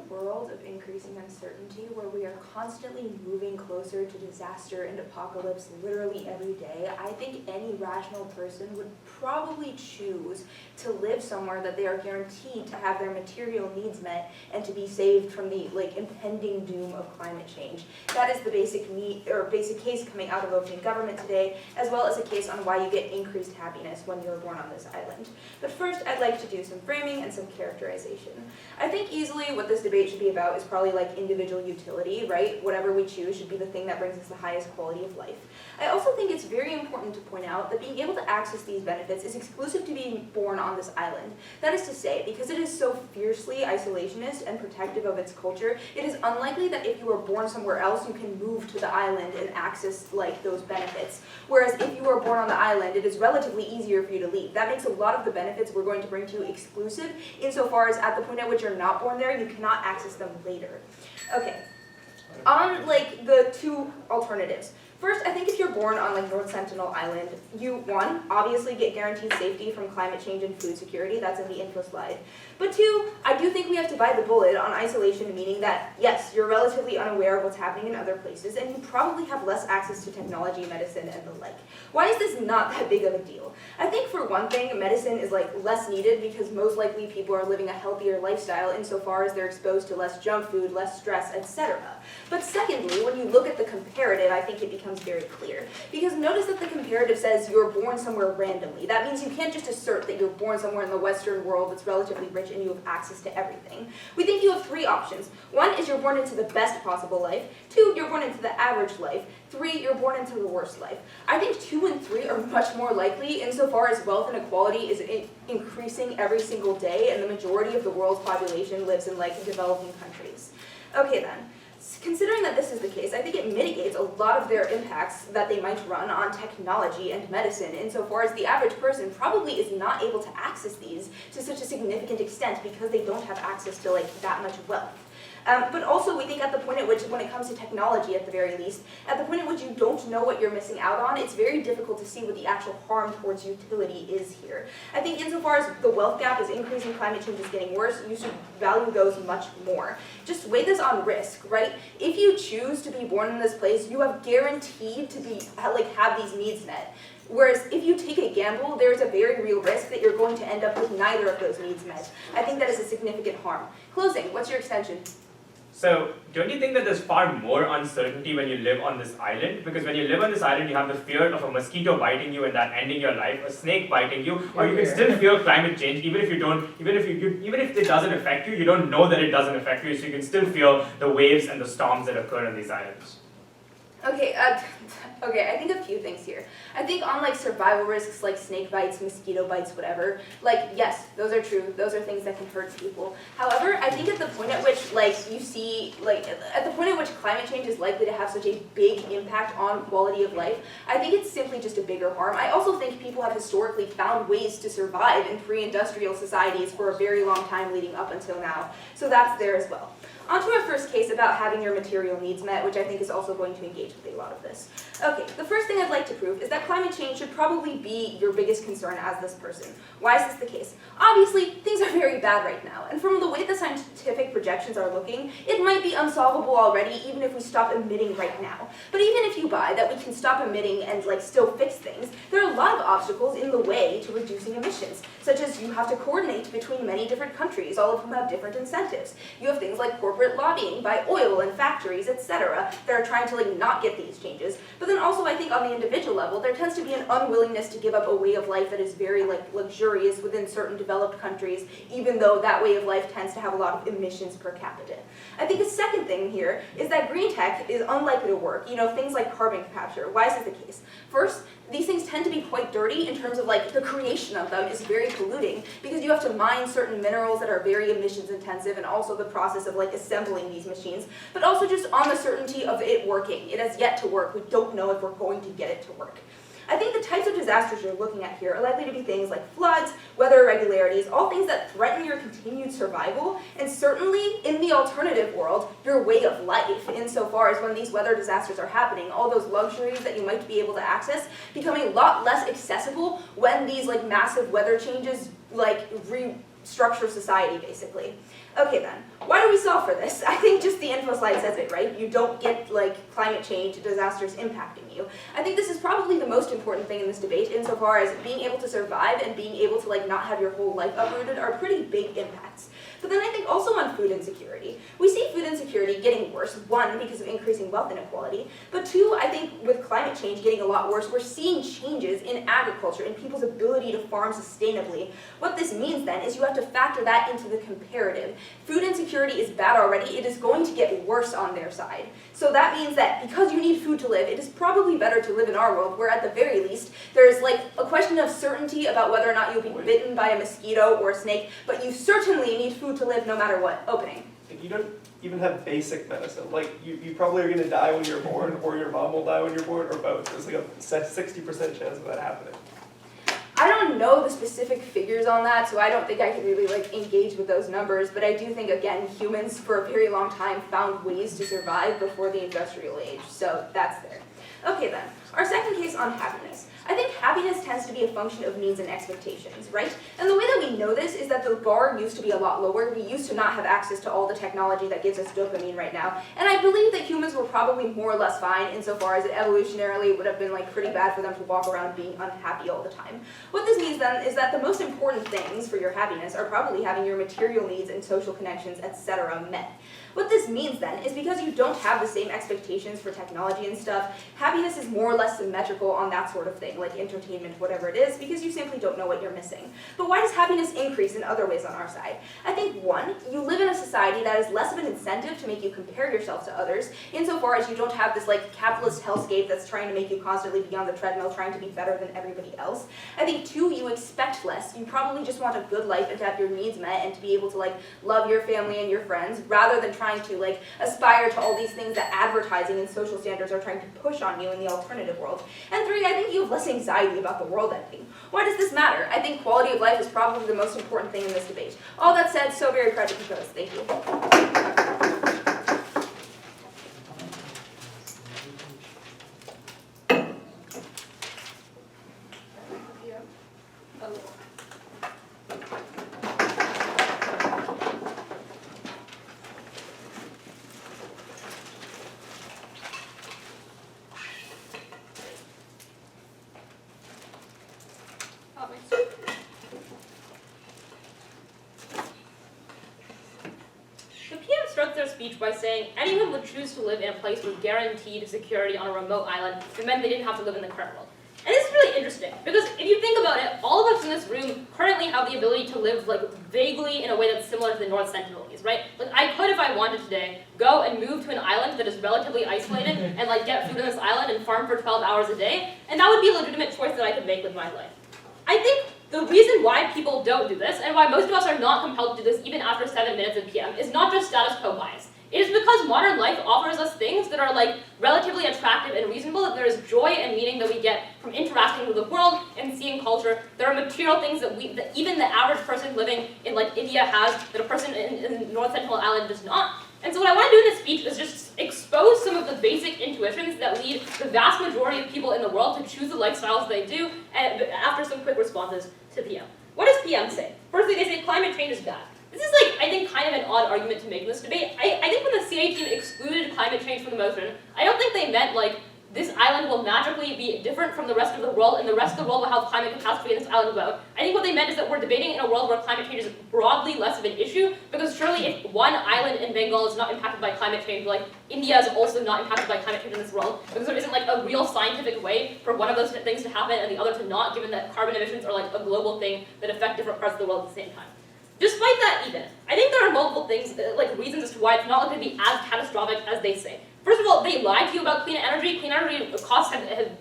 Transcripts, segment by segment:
world of increasing uncertainty, where we are constantly moving closer to disaster and apocalypse literally every day, I think any rational person would probably choose to live somewhere that they are guaranteed to have their material needs met and to be saved from the impending doom of climate change. That is the basic case coming out of opening government today, as well as a case on why you get increased happiness when you are born on this island. But first, I'd like to do some framing and some characterization. I think easily what this debate should be about is probably individual utility, right? Whatever we choose should be the thing that brings us the highest quality of life. I also think it's very important to point out that being able to access these benefits is exclusive to being born on this island. That is to say, because it is so fiercely isolationist and protective of its culture, it is unlikely that if you were born somewhere else, you can move to the island and access those benefits. Whereas if you were born on the island, it is relatively easier for you to leave. That makes a lot of the benefits we're going to bring to you exclusive, insofar as at the point at which you're not born there, you cannot access them later. Okay, on the two alternatives. First, I think if you're born on North Sentinel Island, you, one, obviously get guaranteed safety from climate change and food security. That's in the info slide. But two, I do think we have to bite the bullet on isolation, meaning that, yes, you're relatively unaware of what's happening in other places, and you probably have less access to technology, medicine, and the like. Why is this not that big of a deal? I think for one thing, medicine is less needed because most likely people are living a healthier lifestyle insofar as they're exposed to less junk food, less stress, etc. But secondly, when you look at the comparative, I think it becomes very clear. Because notice that the comparative says you're born somewhere randomly. That means you can't just assert that you're born somewhere in the Western world that's relatively rich and you have access to everything. We think you have three options. One is you're born into the best possible life. Two, you're born into the average life. Three, you're born into the worst life. I think 2 and 3 are much more likely insofar as wealth inequality is increasing every single day and the majority of the world's population lives in developing countries. Okay then. Considering that this is the case, I think it mitigates a lot of their impacts that they might run on technology and medicine, insofar as the average person probably is not able to access these to such a significant extent because they don't have access to that much wealth. But also, we think at the point at which, when it comes to technology at the very least, at the point at which you don't know what you're missing out on, it's very difficult to see what the actual harm towards utility is here. I think insofar as the wealth gap is increasing, climate change is getting worse, you should value those much more. Just weigh this on risk, right? If you choose to be born in this place, you have guaranteed to be have these needs met. Whereas if you take a gamble, there's a very real risk that you're going to end up with neither of those needs met. I think that is a significant harm. Closing, what's your extension? So, don't you think that there's far more uncertainty when you live on this island? Because when you live on this island, you have the fear of a mosquito biting you and that ending your life, a snake biting you, or you can still fear climate change, even if it doesn't affect you, you don't know that it doesn't affect you, so you can still feel the waves and the storms that occur on these islands. Okay, I think a few things here. I think on survival risks like snake bites, mosquito bites, whatever, yes, those are true. Those are things that can hurt people. However, I think at the point at which you see at the point at which climate change is likely to have such a big impact on quality of life, I think it's simply just a bigger harm. I also think people have historically found ways to survive in pre-industrial societies for a very long time leading up until now. So that's there as well. On to our first case about having your material needs met, which I think is also going to engage with a lot of this. Okay, the first thing I'd like to prove is that climate change should probably be your biggest concern as this person. Why is this the case? Obviously, things are very bad right now, and from the way the scientific projections are looking, it might be unsolvable already even if we stop emitting right now. But even if you buy that we can stop emitting and still fix things, there are a lot of obstacles in the way to reducing emissions, such as you have to coordinate between many different countries, all of whom have different incentives. You have things like corporate lobbying by oil and factories, etc., that are trying to not get these changes. But then also I think on the individual level, there tends to be an unwillingness to give up a way of life that is very luxurious within certain developed countries, even though that way of life tends to have a lot of emissions per capita. I think the second thing here is that green tech is unlikely to work. Things like carbon capture. Why is this the case? First, these things tend to be quite dirty in terms of the creation of them is very polluting because you have to mine certain minerals that are very emissions intensive and also the process of assembling these machines, but also just on the certainty of it working. It has yet to work. We don't know if we're going to get it to work. I think the types of disasters you're looking at here are likely to be things like floods, weather irregularities, all things that threaten your continued survival, and certainly in the alternative world, your way of life, insofar as when these weather disasters are happening, all those luxuries that you might be able to access become a lot less accessible when these massive weather changes restructure society, basically. Okay then, why do we solve for this? I think just the info slide says it, right? You don't get like climate change disasters impacting you. I think this is probably the most important thing in this debate insofar as being able to survive and being able to like not have your whole life uprooted are pretty big impacts. But then I think also on food insecurity. We see food insecurity getting worse, one, because of increasing wealth inequality, but two, I think with climate change getting a lot worse, we're seeing changes in agriculture, in people's ability to farm sustainably. What this means then is you have to factor that into the comparative. Food insecurity is bad already, it is going to get worse on their side. So that means that because you need food to live, it is probably better to live in our world where at the very least, there's like a question of certainty about whether or not you'll be bitten by a mosquito or a snake, but you certainly need food to live no matter what. Opening. You don't even have basic medicine. Like, you probably are going to die when you're born, or your mom will die when you're born, or both. There's like a 60% chance of that happening. I don't know the specific figures on that, so I don't think I can really like engage with those numbers, but I do think, again, humans for a very long time found ways to survive before the industrial age, so that's there. Okay then, our second case on happiness. I think happiness tends to be a function of needs and expectations, right? And the way that we know this is that the bar used to be a lot lower. We used to not have access to all the technology that gives us dopamine right now. And I believe that humans were probably more or less fine insofar as it evolutionarily would have been like pretty bad for them to walk around being unhappy all the time. What this means then is that the most important things for your happiness are probably having your material needs and social connections, etc. met. What this means then is because you don't have the same expectations for technology and stuff, happiness is more or less symmetrical on that sort of thing, like entertainment, whatever it is, because you simply don't know what you're missing. But why does happiness increase in other ways on our side? I think one, you live in a society that is less of an incentive to make you compare yourself to others, insofar as you don't have this like capitalist hellscape that's trying to make you constantly be on the treadmill trying to be better than everybody else. I think two, you expect less. You probably just want a good life and to have your needs met and to be able to like love your family and your friends, rather than trying to like aspire to all these things that advertising and social standards are trying to push on you in the alternative world. And three, I think you have less anxiety about the world ending. Why does this matter? I think quality of life is probably the most important thing in this debate. All that said, so very proud to propose. Thank you. Their speech by saying anyone would choose to live in a place with guaranteed security on a remote island if it meant they didn't have to live in the current world. And this is really interesting, because if you think about it, all of us in this room currently have the ability to live like vaguely in a way that's similar to the North Sentinel Island, right? Like I could, if I wanted today, go and move to an island that is relatively isolated and like get food on this island and farm for 12 hours a day, and that would be a legitimate choice that I could make with my life. I think the reason why people don't do this, and why most of us are not compelled to do this even after 7 minutes of PM, is not just status quo bias. It is because modern life offers us things that are like relatively attractive and reasonable, that there is joy and meaning that we get from interacting with the world and seeing culture. There are material things that even the average person living in like India has, that a person in North Sentinel Island does not. And so what I want to do in this speech is just expose some of the basic intuitions that lead the vast majority of people in the world to choose the lifestyles they do, and after some quick responses to PM. What does PM say? Firstly, they say climate change is bad. This is like, I think, kind of an odd argument to make in this debate. I think when the CA team excluded climate change from the motion, I don't think they meant like, this island will magically be different from the rest of the world, and the rest of the world will have climate catastrophe and this island won't. I think what they meant is that we're debating in a world where climate change is broadly less of an issue, because surely if one island in Bengal is not impacted by climate change, like India is also not impacted by climate change in this world, because there isn't like a real scientific way for one of those things to happen and the other to not, given that carbon emissions are like a global thing that affect different parts of the world at the same time. Despite that even, I think there are multiple things, like reasons as to why it's not going to be as catastrophic as they say. First of all, they lied to you about clean energy. Clean energy costs have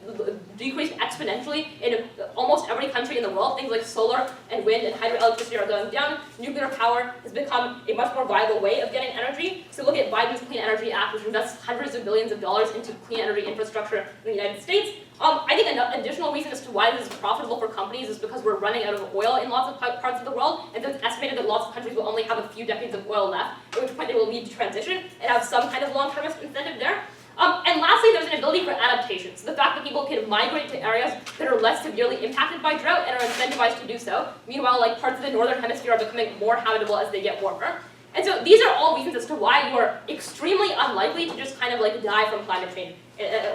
decreased exponentially in almost every country in the world. Things like solar and wind and hydroelectricity are going down. Nuclear power has become a much more viable way of getting energy. So look at Biden's Clean Energy Act, which invests hundreds of billions of dollars into clean energy infrastructure in the United States. I think an additional reason as to why this is profitable for companies is because we're running out of oil in lots of parts of the world, and so it's estimated that lots of countries will only have a few decades of oil left, at which point they will need to transition and have some kind of long-termist incentive there. And lastly, there's an ability for adaptation. So the fact that people can migrate to areas that are less severely impacted by drought and are incentivized to do so. Meanwhile, like parts of the northern hemisphere are becoming more habitable as they get warmer. And so these are all reasons as to why you are extremely unlikely to just kind of like die from climate change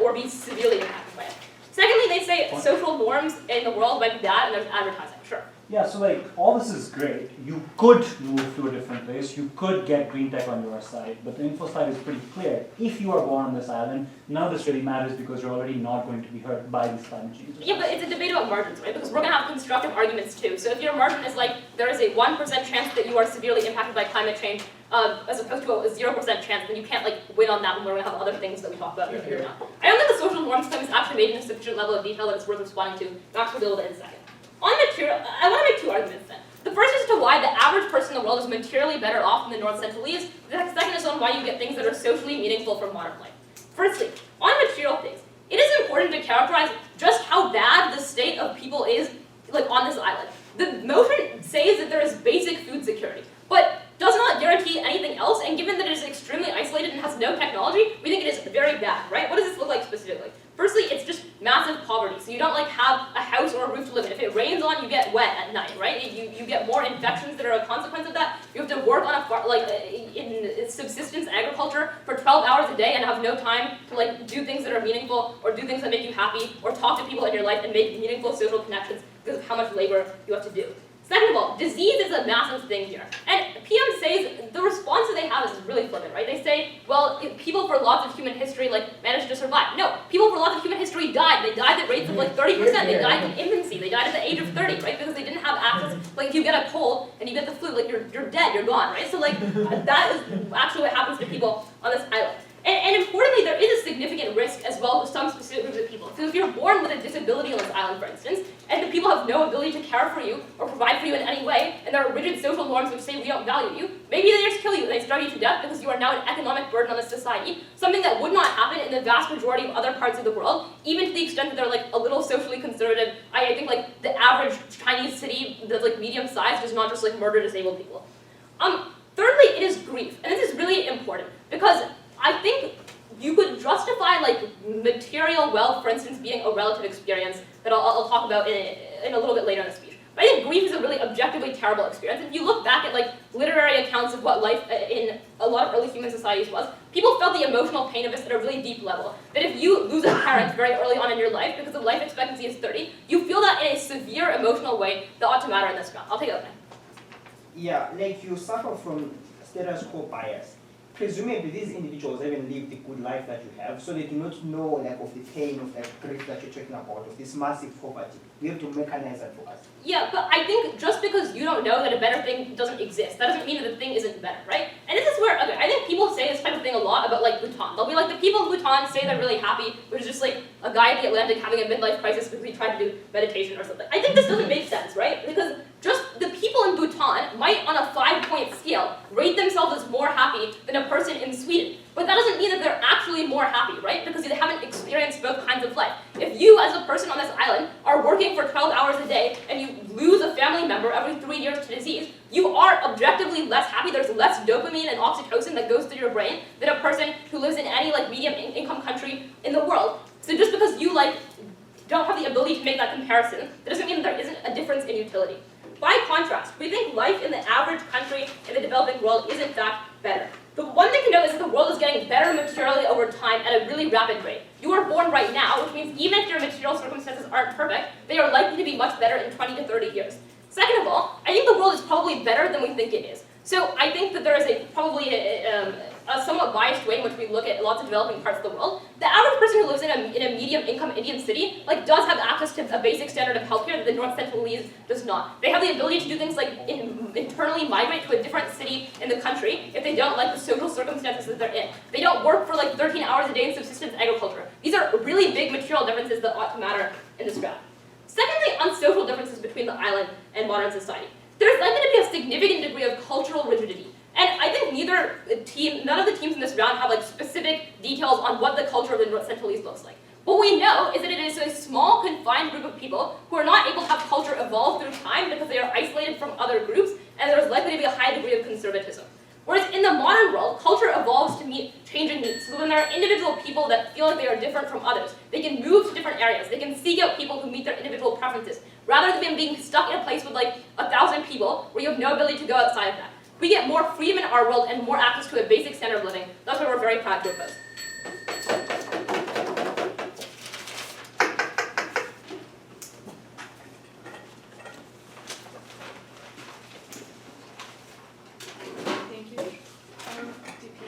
or be severely impacted by it. Secondly, they say social norms in the world might be bad, and there's advertising. Sure. Yeah, so like all this is great. You could move to a different place, you could get green tech on your side, but the info side is pretty clear. If you are born on this island, none of this really matters because you're already not going to be hurt by these climate changes. Yeah, but it's a debate about margins, right? Because we're going to have constructive arguments too. So if your margin is like, there is a 1% chance that you are severely impacted by climate change, as opposed to a 0% chance, then you can't like win on that when we're going to have other things that we talk about here now. I don't think the social norms claim is actually made in a sufficient level of detail that it's worth responding to. Max will deal with it in a second. On material, I want to make two arguments then. The first is to why the average person in the world is materially better off than the North Sentinel is. The second is on why you get things that are socially meaningful from modern life. Firstly, on material things, it is important to characterize just how bad the state of people is like on this island. The motion says that there is basic food security, but does not guarantee anything else, and given that it is extremely isolated and has no technology, we think it is very bad, right? What does this look like specifically? Firstly, it's just massive poverty, so you don't like have a house or a roof to live in. If it rains on, you get wet at night, right? You get more infections that are a consequence of that. You have to work on a farm, like in subsistence agriculture for 12 hours a day and have no time to like do things that are meaningful or do things that make you happy or talk to people in your life and make meaningful social connections because of how much labor you have to do. Second of all, disease is a massive thing here. And PM says, the response that they have is really flippant, right? They say, well, people for lots of human history like managed to survive. No, people for lots of human history died. They died at rates of like 30%. They died in infancy. They died at the age of 30, right? Because they didn't have access. Like if you get a cold and you get the flu, like you're dead, you're gone, right? So like that is actually what happens to people on this island. And importantly, there is a significant risk as well with some specific groups of people. So if you're born with a disability on this island, for instance, and the people have no ability to care for you or provide for you in any way, and there are rigid social norms which say we don't value you, maybe they just kill you and they starve you to death because you are now an economic burden on this society, something that would not happen in the vast majority of other parts of the world, even to the extent that they're like a little socially conservative. I think like the average Chinese city that's like medium sized does not just like murder disabled people. Thirdly, it is grief, and this is really important because I think you could justify like material wealth, for instance, being a relative experience that I'll talk about in a little bit later in the speech. But I think grief is a really objectively terrible experience. If you look back at like literary accounts of what life in a lot of early human societies was, people felt the emotional pain of this at a really deep level. That if you lose a parent very early on in your life because the life expectancy is 30, you feel that in a severe emotional way that ought to matter in this round. I'll take it away. Yeah, like you suffer from status quo bias. Presumably these individuals haven't lived the good life that you have, so they do not know like of the pain of like grief that you're talking about, of this massive poverty. We have to mechanize that for us. Yeah, but I think just because you don't know that a better thing doesn't exist, that doesn't mean that the thing isn't better, right? And this is where, okay, I think people say this type of thing a lot about like Bhutan. They'll be like, the people of Bhutan say they're really happy, which is just like a guy at the Atlantic having a midlife crisis because he tried to do meditation or something. I think this doesn't make sense, right? Because just the people in Bhutan might, on a 5-point scale, rate themselves as more happy than a person in Sweden. But that doesn't mean that they're actually more happy, right? Because they haven't experienced both kinds of life. If you, as a person on this island, are working for 12 hours a day and you lose a family member every 3 years to disease, you are objectively less happy. There's less dopamine and oxytocin that goes through your brain than a person who lives in any like medium income country in the world. So just because you like don't have the ability to make that comparison, that doesn't mean that there isn't a difference in utility. By contrast, we think life in the average country in the developing world is in fact better. The one thing to know is that the world is getting better materially over time at a really rapid rate. You are born right now, which means even if your material circumstances aren't perfect, they are likely to be much better in 20 to 30 years. Second of all, I think the world is probably better than we think it is. So I think that there is probably a somewhat biased way in which we look at lots of developing parts of the world. The average person who lives in a medium-income Indian city does have access to a basic standard of healthcare that the North Sentinel Island does not. They have the ability to do things like internally migrate to a different city in the country if they don't like the social circumstances that they're in. They don't work for like 13 hours a day in subsistence agriculture. These are really big material differences that ought to matter in this graph. Secondly, on social differences between the island and modern society. There's likely to be a significant degree of cultural rigidity. And I think none of the teams in this round have like specific details on what the culture of the North Sentinel Island looks like. What we know is that it is a small, confined group of people who are not able to have culture evolve through time because they are isolated from other groups, and there is likely to be a high degree of conservatism. Whereas in the modern world, culture evolves to meet changing needs. So when there are individual people that feel like they are different from others, they can move to different areas. They can seek out people who meet their individual preferences, rather than being stuck in a place with like 1,000 people where you have no ability to go outside of that. we get more freedom in our world and more access to a basic standard of living. That's why we're very proud to oppose. Thank you. DP.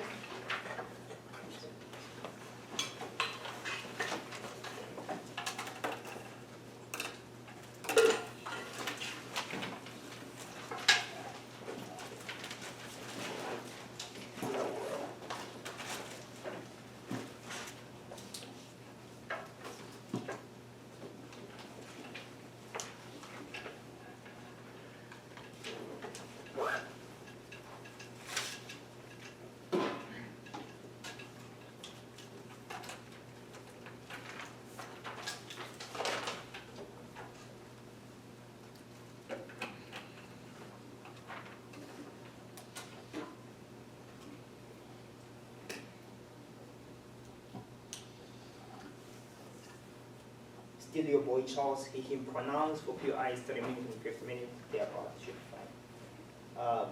Still your boy Charles, he him pronounced for pure eyes to remain in the many thereabout should be fine.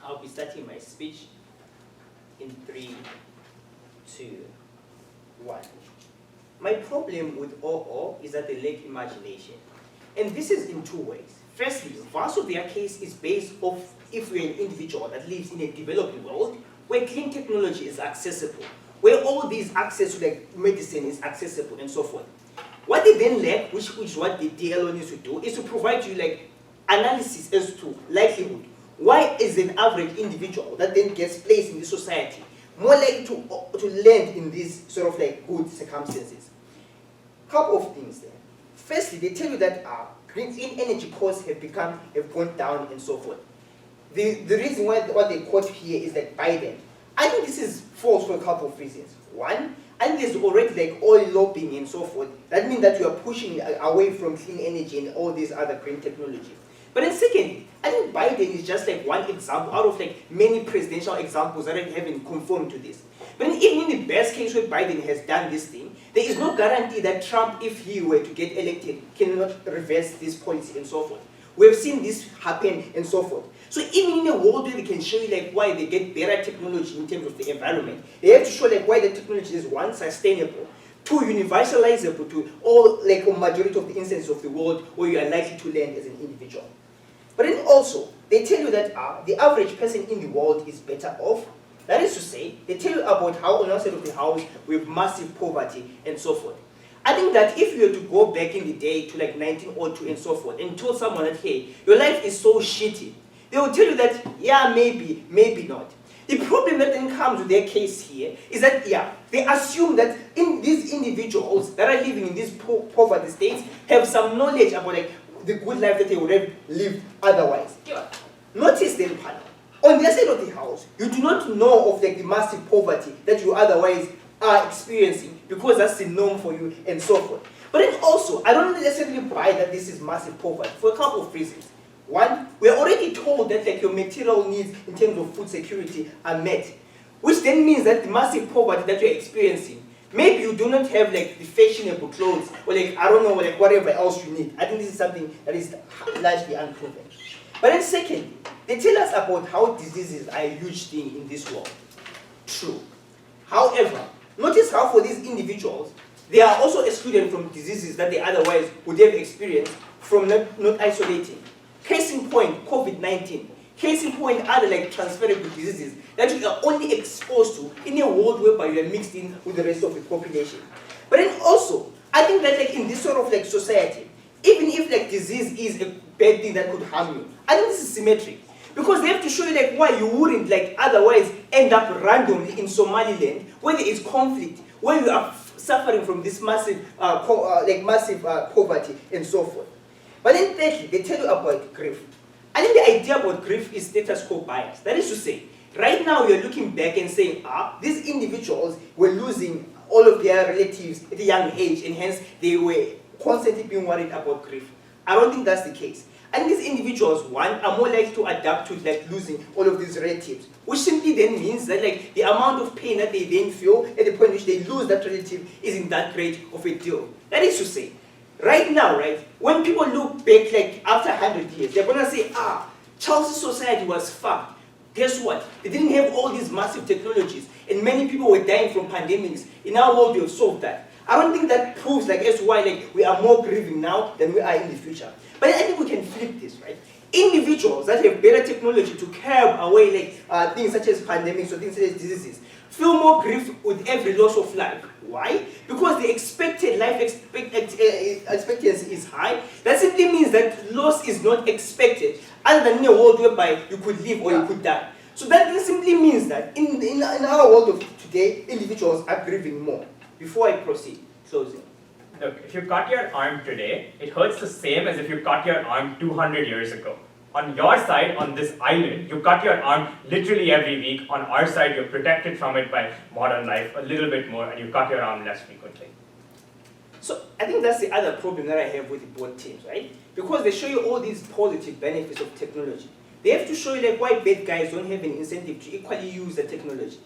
I'll be starting my speech in 3, 2, 1. My problem with OO is that they lack imagination. And this is in 2 ways. Firstly, vast of their case is based off if we're an individual that lives in a developing world where clean technology is accessible, where all these access to like medicine is accessible and so forth. What they then lack, which is what the DLO needs to do, is to provide you like analysis as to likelihood. Why is an average individual that then gets placed in this society more likely to land in these sort of like good circumstances? Couple of things there. Firstly, they tell you that clean energy costs have gone down and so forth. The reason why what they quote here is that Biden. I think this is false for a couple of reasons. One, I think there's already like oil lobbying and so forth. That means that you are pushing away from clean energy and all these other green technologies. But then secondly, I think Biden is just like one example out of like many presidential examples that haven't conformed to this. But even in the best case where Biden has done this thing, there is no guarantee that Trump, if he were to get elected, cannot reverse this policy and so forth. We have seen this happen and so forth. So even in a world where they can show you like why they get better technology in terms of the environment, they have to show like why the technology is one, sustainable, two, universalizable to all like a majority of the instances of the world where you are likely to land as an individual. But then also, they tell you that the average person in the world is better off. That is to say, they tell you about how on our side of the house we have massive poverty and so forth. I think that if you were to go back in the day to like 1902 and so forth and told someone that, hey, your life is so shitty, they will tell you that, yeah, maybe, maybe not. The problem that then comes with their case here is that, yeah, they assume that in these individuals that are living in these poverty states have some knowledge about like the good life that they would have lived otherwise. Sure. Notice then, panel, on their side of the house, you do not know of like the massive poverty that you otherwise are experiencing because that's the norm for you and so forth. But then also, I don't necessarily buy that this is massive poverty for a couple of reasons. One, we are already told that like your material needs in terms of food security are met, which then means that the massive poverty that you're experiencing, maybe you do not have like the fashionable clothes or like, I don't know, like whatever else you need. I think this is something that is largely unproven. But then secondly, they tell us about how diseases are a huge thing in this world. True. However, notice how for these individuals, they are also excluded from diseases that they otherwise would have experienced from not isolating. Case in point, COVID-19. Case in point, other like transferable diseases that you are only exposed to in a world whereby you are mixed in with the rest of the population. But then also, I think that like in this sort of like society, even if like disease is a bad thing that could harm you, I think this is symmetric. Because they have to show you like why you wouldn't like otherwise end up randomly in Somaliland where there is conflict, where you are suffering from this massive poverty and so forth. But then thirdly, they tell you about grief. I think the idea about grief is status quo bias. That is to say, right now you're looking back and saying, these individuals were losing all of their relatives at a young age and hence they were constantly being worried about grief. I don't think that's the case. And these individuals, one, are more likely to adapt to like losing all of these relatives, which simply then means that like the amount of pain that they then feel at the point in which they lose that relative isn't that great of a deal. That is to say, right now, right, when people look back like after 100 years, they're gonna say, Chelsea's society was fucked. Guess what? They didn't have all these massive technologies, and many people were dying from pandemics. In our world, we have solved that. I don't think that proves as to why we are more grieving now than we are in the future. But I think we can flip this, right? Individuals that have better technology to curb away things such as pandemics or things such as diseases feel more grief with every loss of life. Why? Because the expected life expectancy is high. That simply means that loss is not expected, other than in a world whereby you could live or you could die. So that simply means that in our world of today, individuals are grieving more. Before I proceed, closing. Look, if you cut your arm today, it hurts the same as if you cut your arm 200 years ago. On your side, on this island, you cut your arm literally every week. On our side, you're protected from it by modern life a little bit more, and you cut your arm less frequently. So I think that's the other problem that I have with both teams, right? Because they show you all these positive benefits of technology. They have to show you why bad guys don't have an incentive to equally use the technology.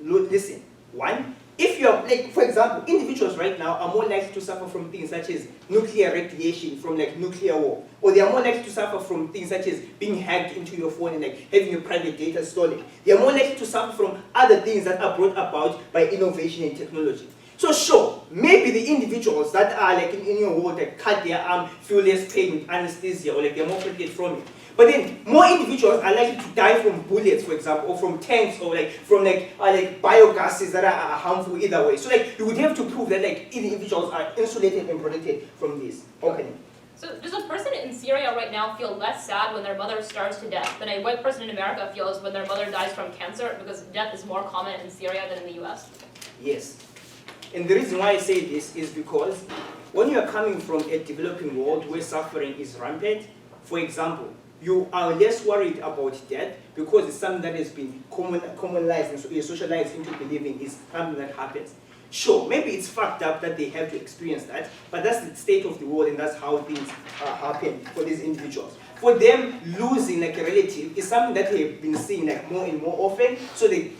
Listen, one, if you're, for example, individuals right now are more likely to suffer from things such as nuclear radiation from nuclear war, or they are more likely to suffer from things such as being hacked into your phone and having your private data stolen. They are more likely to suffer from other things that are brought about by innovation and technology. So sure, maybe the individuals that are in your world cut their arm, feel less pain with anesthesia, or they're more protected from it. But then more individuals are likely to die from bullets, for example, or from tanks, or from biogases that are harmful either way. So you would have to prove that individuals are insulated and protected from this. Opening. So does a person in Syria right now feel less sad when their mother starves to death than a white person in America feels when their mother dies from cancer, because death is more common in Syria than in the US? Yes. And the reason why I say this is because when you are coming from a developing world where suffering is rampant, for example, you are less worried about death because it's something that has been commonized and socialized into believing is something that happens. Sure, maybe it's fucked up that they have to experience that, but that's the state of the world and that's how things happen for these individuals. For them, losing a relative is something that they've been seeing more and more often, so they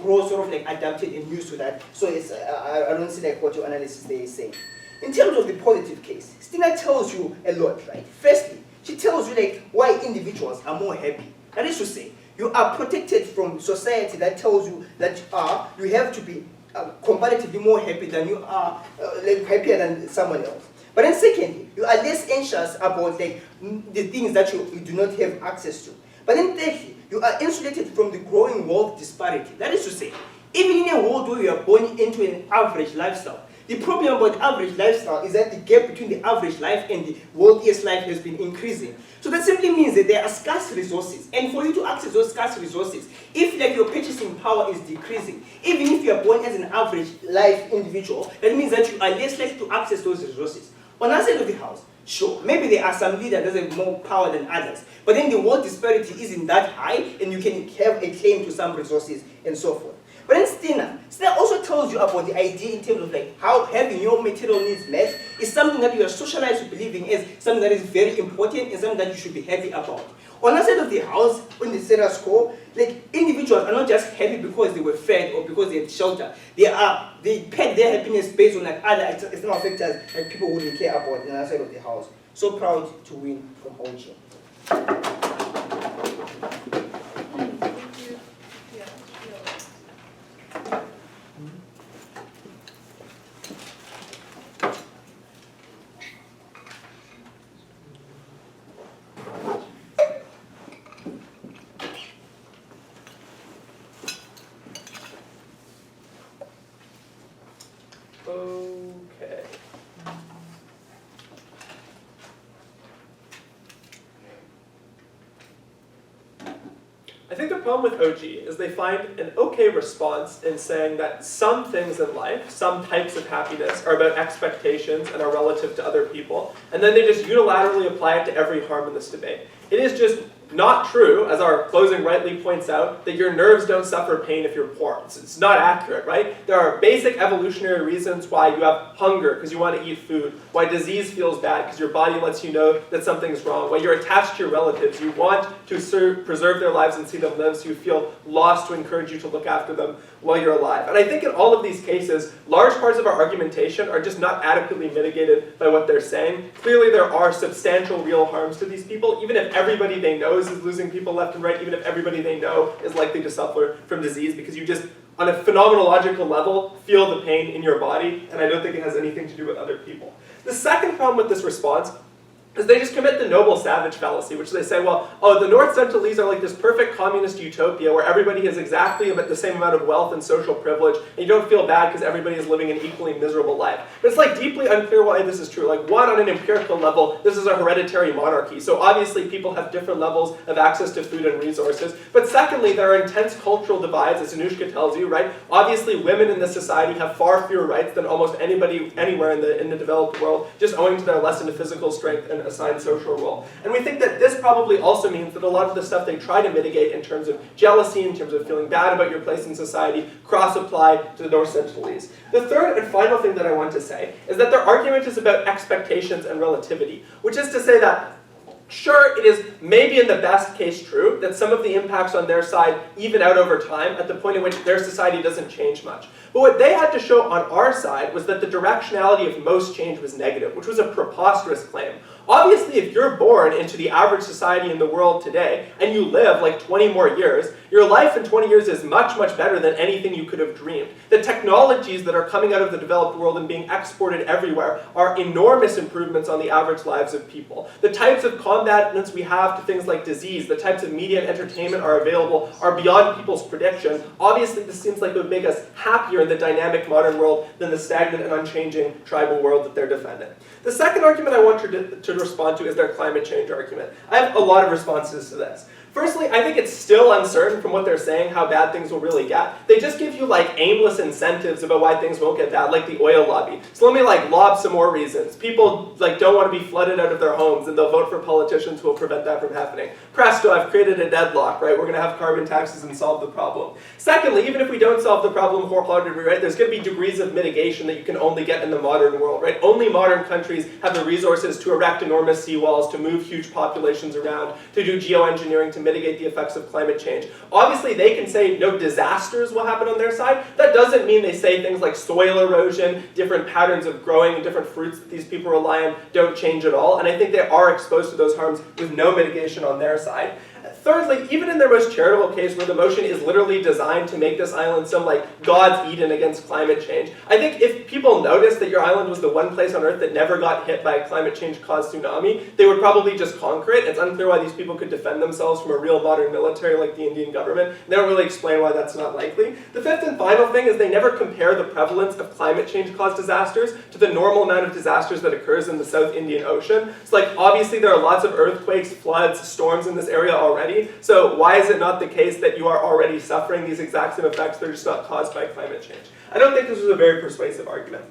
grow sort of adapted and used to that. So it's, I don't see what your analysis there is saying. In terms of the positive case, Stina tells you a lot, right? Firstly, she tells you why individuals are more happy. That is to say, you are protected from society that tells you that you have to be comparatively more happy than you are, happier than someone else. But then secondly, you are less anxious about the things that you do not have access to. But then thirdly, you are insulated from the growing wealth disparity. That is to say, even in a world where you are born into an average lifestyle, the problem about average lifestyle is that the gap between the average life and the wealthiest life has been increasing. So that simply means that there are scarce resources. And for you to access those scarce resources, if your purchasing power is decreasing, even if you are born as an average life individual, that means that you are less likely to access those resources. On the other side of the house, sure, maybe there are some leaders that have more power than others, but then the wealth disparity isn't that high, and you can have a claim to some resources and so forth. But then Stina also tells you about the idea in terms of how having your material needs met is something that you are socialized to believing is something that is very important and something that you should be happy about. On the side of the house, on the status quo, individuals are not just happy because they were fed or because they had shelter. They peg their happiness based on other external factors that people wouldn't care about on the other side of the house. So proud to win from OG. Okay. I think the problem with OG is they find an okay response in saying that some things in life, some types of happiness, are about expectations and are relative to other people, and then they just unilaterally apply it to every harm in this debate. It is just not true, as our closing rightly points out, that your nerves don't suffer pain if you're poor. It's not accurate, right? There are basic evolutionary reasons why you have hunger, because you want to eat food, why disease feels bad, because your body lets you know that something's wrong, why you're attached to your relatives, you want to preserve their lives and see them live, so you feel lost to encourage you to look after them while you're alive. And I think in all of these cases, large parts of our argumentation are just not adequately mitigated by what they're saying. Clearly there are substantial real harms to these people, even if everybody they know knows is losing people left and right, even if everybody they know is likely to suffer from disease, because you just, on a phenomenological level, feel the pain in your body, and I don't think it has anything to do with other people. The second problem with this response is they just commit the noble savage fallacy, which they say, well, oh, the North Sentinel Island are like this perfect communist utopia where everybody has exactly the same amount of wealth and social privilege, and you don't feel bad because everybody is living an equally miserable life. But it's like deeply unclear why this is true. Like, one, on an empirical level, this is a hereditary monarchy, so obviously people have different levels of access to food and resources. But secondly, there are intense cultural divides, as Anushka tells you, right? Obviously, women in this society have far fewer rights than almost anybody anywhere in the developed world, just owing to their less than physical strength and assigned social role. And we think that this probably also means that a lot of the stuff they try to mitigate in terms of jealousy, in terms of feeling bad about your place in society, cross-apply to the North Sentinelese. The third and final thing that I want to say is that their argument is about expectations and relativity, which is to say that sure, it is maybe in the best case true that some of the impacts on their side even out over time at the point in which their society doesn't change much. But what they had to show on our side was that the directionality of most change was negative, which was a preposterous claim. Obviously, if you're born into the average society in the world today, and you live like 20 more years, your life in 20 years is much, much better than anything you could have dreamed. The technologies that are coming out of the developed world and being exported everywhere are enormous improvements on the average lives of people. The types of combatants we have to things like disease, the types of media and entertainment are available are beyond people's prediction. Obviously, this seems like it would make us happier in the dynamic modern world than the stagnant and unchanging tribal world that they're defending. The second argument I want to respond to is their climate change argument. I have a lot of responses to this. Firstly, I think it's still uncertain from what they're saying how bad things will really get. They just give you like aimless incentives about why things won't get bad, like the oil lobby. So let me like lob some more reasons. People like don't want to be flooded out of their homes and they'll vote for politicians who will prevent that from happening. Presto, I've created a deadlock, right? We're going to have carbon taxes and solve the problem. Secondly, even if we don't solve the problem wholeheartedly, right, there's going to be degrees of mitigation that you can only get in the modern world, right? Only modern countries have the resources to erect enormous seawalls, to move huge populations around, to do geoengineering, to mitigate the effects of climate change. Obviously, they can say no disasters will happen on their side. That doesn't mean they say things like soil erosion, different patterns of growing, and different fruits that these people rely on don't change at all. And I think they are exposed to those harms with no mitigation on their side. Thirdly, even in their most charitable case where the motion is literally designed to make this island some like God's Eden against climate change, I think if people noticed that your island was the one place on Earth that never got hit by a climate change caused tsunami, they would probably just conquer it. It's unclear why these people could defend themselves from a real modern military like the Indian government. They don't really explain why that's not likely. The fifth and final thing is they never compare the prevalence of climate change caused disasters to the normal amount of disasters that occurs in the South Indian Ocean. So like obviously there are lots of earthquakes, floods, storms in this area already. So why is it not the case that you are already suffering these exact same effects that are just not caused by climate change? I don't think this was a very persuasive argument.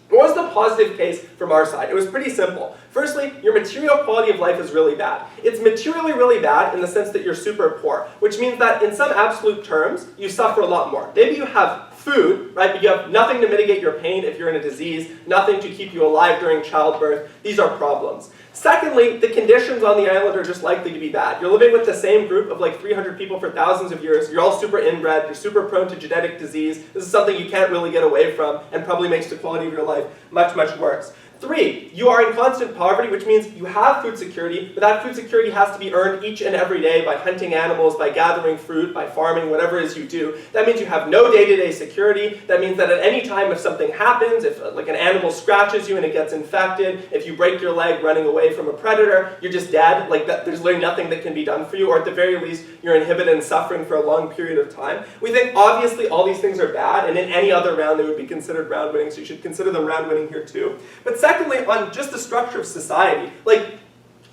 What was the positive case from our side? It was pretty simple. Firstly, your material quality of life is really bad. It's materially really bad in the sense that you're super poor, which means that in some absolute terms, you suffer a lot more. Maybe you have food, right, but you have nothing to mitigate your pain if you're in a disease, nothing to keep you alive during childbirth. These are problems. Secondly, the conditions on the island are just likely to be bad. You're living with the same group of like 300 people for thousands of years. You're all super inbred. You're super prone to genetic disease. This is something you can't really get away from and probably makes the quality of your life much, much worse. 3, you are in constant poverty, which means you have food security, but that food security has to be earned each and every day by hunting animals, by gathering fruit, by farming, whatever it is you do. That means you have no day-to-day security. That means that at any time if something happens, if like an animal scratches you and it gets infected, if you break your leg running away from a predator, you're just dead. Like that, there's literally nothing that can be done for you, or at the very least, you're inhibited and suffering for a long period of time. We think obviously all these things are bad, and in any other round they would be considered round winning, so you should consider them round winning here too. But secondly, on just the structure of society, like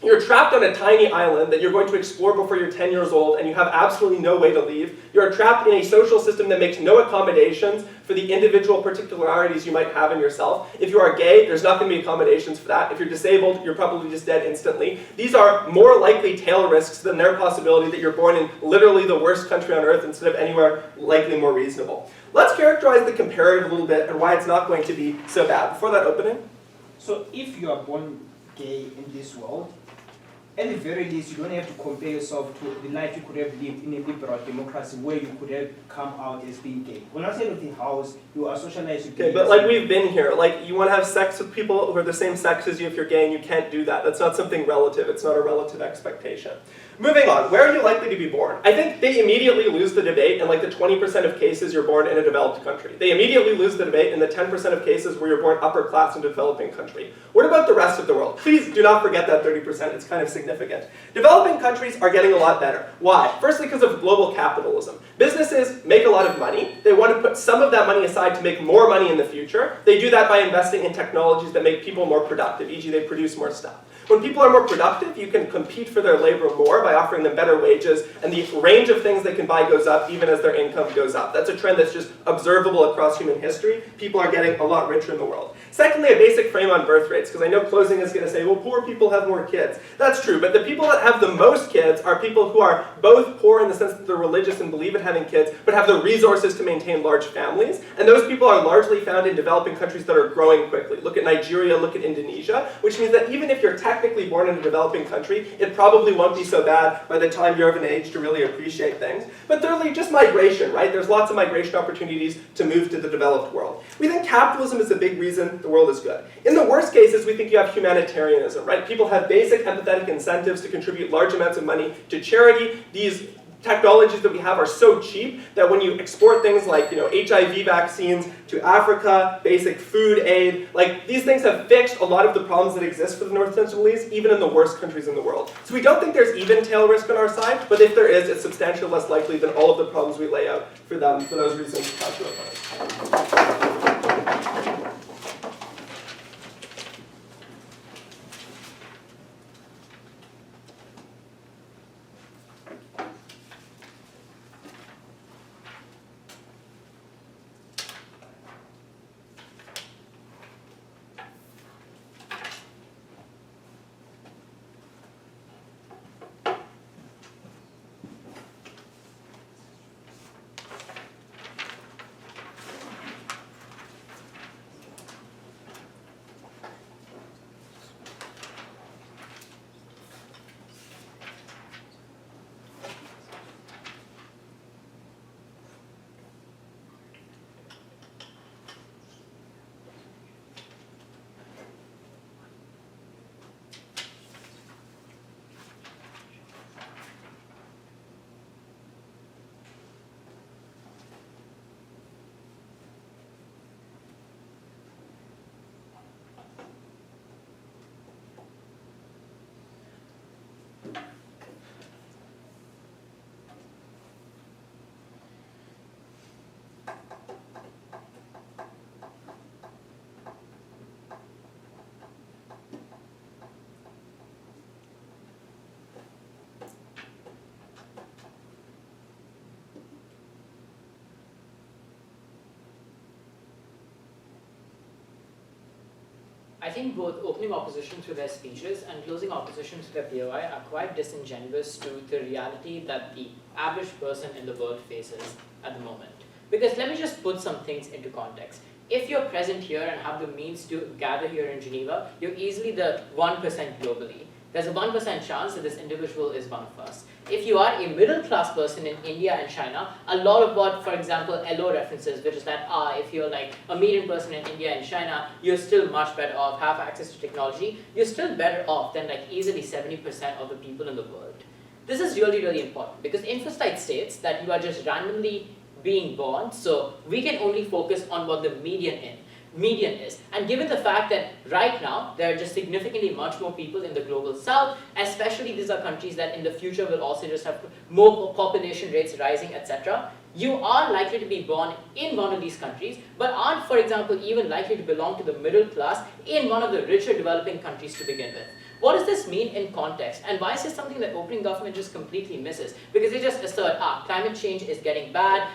you're trapped on a tiny island that you're going to explore before you're 10 years old and you have absolutely no way to leave. You're trapped in a social system that makes no accommodations for the individual particularities you might have in yourself. If you are gay, there's not going to be accommodations for that. If you're disabled, you're probably just dead instantly. These are more likely tail risks than their possibility that you're born in literally the worst country on earth instead of anywhere likely more reasonable. Let's characterize the comparative a little bit and why it's not going to be so bad. Before that opening. So if you are born gay in this world, at the very least, you don't have to compare yourself to the life you could have lived in a liberal democracy where you could have come out as being gay. When I say of the house, you are socialized. Okay, but like we've been here, like you want to have sex with people who are the same sex as you if you're gay and you can't do that. That's not something relative. It's not a relative expectation. Moving on, where are you likely to be born? I think they immediately lose the debate in like the 20% of cases you're born in a developed country. They immediately lose the debate in the 10% of cases where you're born upper class in a developing country. What about the rest of the world? Please do not forget that 30%, it's kind of significant. Developing countries are getting a lot better. Why? Firstly, because of global capitalism. Businesses make a lot of money. They want to put some of that money aside to make more money in the future. They do that by investing in technologies that make people more productive, e.g. they produce more stuff. When people are more productive, you can compete for their labor more by offering them better wages, and the range of things they can buy goes up even as their income goes up. That's a trend that's just observable across human history. People are getting a lot richer in the world. Secondly, a basic frame on birth rates, because I know closing is going to say, well, poor people have more kids. That's true, but the people that have the most kids are people who are both poor in the sense that they're religious and believe in having kids, but have the resources to maintain large families, and those people are largely found in developing countries that are growing quickly. Look at Nigeria, look at Indonesia, which means that even if you're technically born in a developing country, it probably won't be so bad by the time you're of an age to really appreciate things. But thirdly, just migration, right? There's lots of migration opportunities to move to the developed world. We think capitalism is a big reason the world is good. In the worst cases, we think you have humanitarianism, right? People have basic empathetic incentives to contribute large amounts of money to charity. These technologies that we have are so cheap that when you export things like, HIV vaccines to Africa, basic food aid, like these things have fixed a lot of the problems that exist for the North Sentinel Islands, even in the worst countries in the world. So we don't think there's even tail risk on our side, but if there is, it's substantially less likely than all of the problems we lay out for them for those reasons. I think both opening opposition through their speeches and closing opposition through their POI are quite disingenuous to the reality that the average person in the world faces at the moment. Because let me just put some things into context. If you're present here and have the means to gather here in Geneva, you're easily the 1% globally. There's a 1% chance that this individual is one of us. If you are a middle-class person in India and China, a lot of what, for example, LO references, which is that, if you're like a median person in India and China, you're still much better off, have access to technology, you're still better off than like easily 70% of the people in the world. This is really, really important because InfoState states that you are just randomly being born, so we can only focus on what the median is. And given the fact that right now there are just significantly much more people in the global south, especially these are countries that in the future will also just have more population rates rising, etc. You are likely to be born in one of these countries, but aren't, for example, even likely to belong to the middle class in one of the richer developing countries to begin with. What does this mean in context? And why is this something that opening government just completely misses? Because they just assert, climate change is getting bad,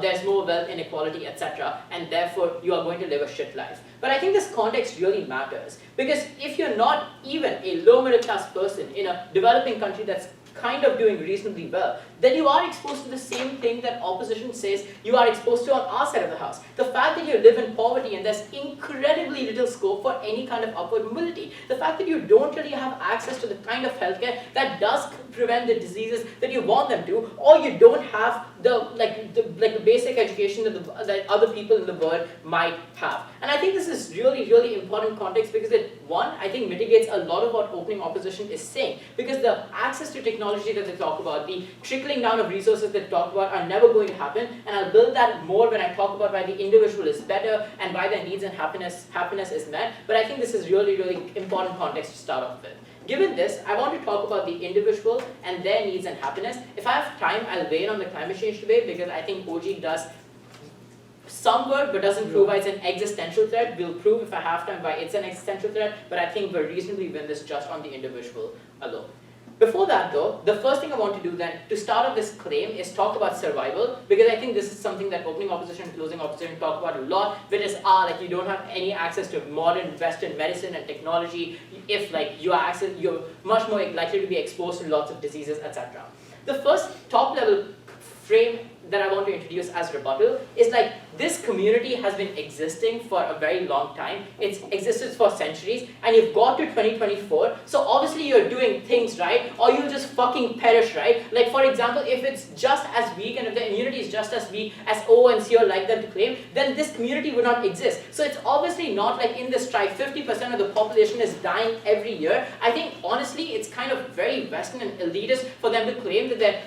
there's more wealth inequality, etc. And therefore, you are going to live a shit life. But I think this context really matters. Because if you're not even a low middle class person in a developing country that's kind of doing reasonably well, then you are exposed to the same thing that opposition says you are exposed to on our side of the house. The fact that you live in poverty and there's incredibly little scope for any kind of upward mobility. The fact that you don't really have access to the kind of healthcare that does prevent the diseases that you want them to, or you don't have the basic education that other people in the world might have. And I think this is really, really important context because it, one, I think mitigates a lot of what opening opposition is saying. Because the access to technology that they talk about, the trickling down of resources that they talk about are never going to happen. And I'll build that more when I talk about why the individual is better and why their needs and happiness is met. But I think this is really, really important context to start off with. Given this, I want to talk about the individual and their needs and happiness. If I have time, I'll weigh in on the climate change debate because I think OG does some work but doesn't prove why it's an existential threat. We'll prove if I have time why it's an existential threat, but I think we'll reasonably win this just on the individual alone. Before that though, the first thing I want to do then, to start off this claim, is talk about survival, because I think this is something that opening opposition and closing opposition talk about a lot, which is, like you don't have any access to modern Western medicine and technology, if like you're much more likely to be exposed to lots of diseases, etc. The first top level frame that I want to introduce as rebuttal is like, this community has been existing for a very long time. It's existed for centuries, and you've got to 2024, so obviously you're doing things right, or you'll just fucking perish, right? Like for example, if it's just as weak, and if the immunity is just as weak as O and C or like them to claim, then this community would not exist. So it's obviously not like in this tribe, 50% of the population is dying every year. I think honestly, it's kind of very Western and elitist for them to claim that they're,